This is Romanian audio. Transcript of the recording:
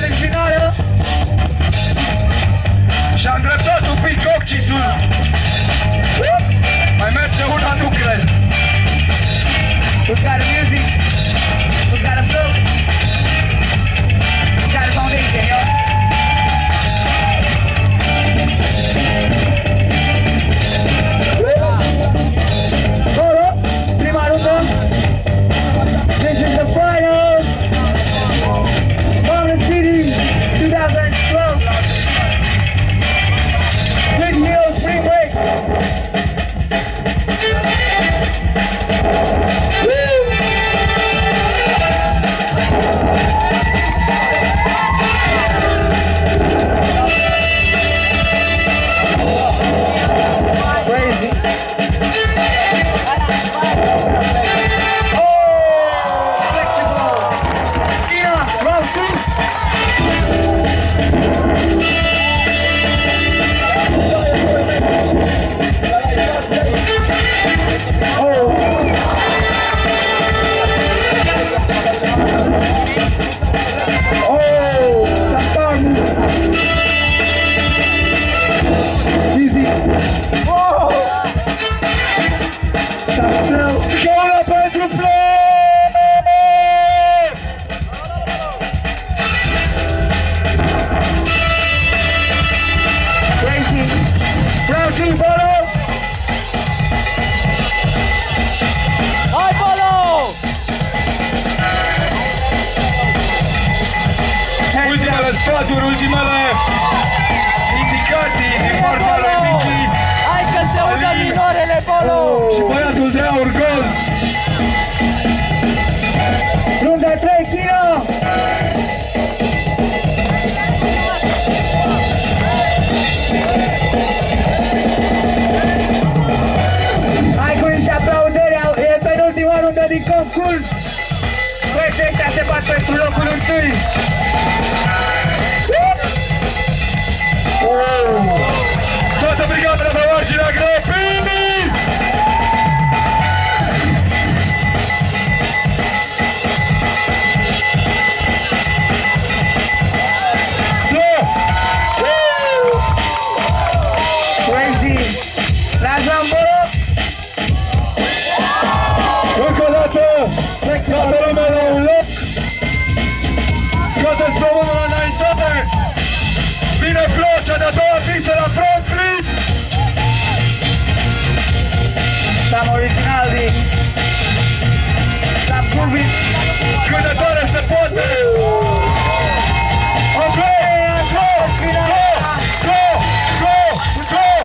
originală. Și-a îndreptat un pic coccisul. Mai merge una, nu cred. Who's got a music? Who's got a flow? Who's got a foundation, yo? Hold up, prima rundă. This is the final. From the city, 2012. Big Hill Spring Break. Crazy. Oh, flexible. Ina, round two. Ultimele sfaturi, ultimele indicații din partea lui Michi. Hai că se udă minorele, Polo! Și băiatul de aur gol. Runda 3, Chino! Hai cu niște aplaudări, e penultima rundă din concurs. Băieții ăștia se bat pentru locul întâi. Toată brigada pe marginea grăpimii! Crazy! Las Rambolo! Încă o dată! Toată lumea la un loc! Scoateți pe unul la înaintare! Vine Flo, cea de-a doua pisă la front flip! Siamo originali! La Buvit! Cât de tare se poate!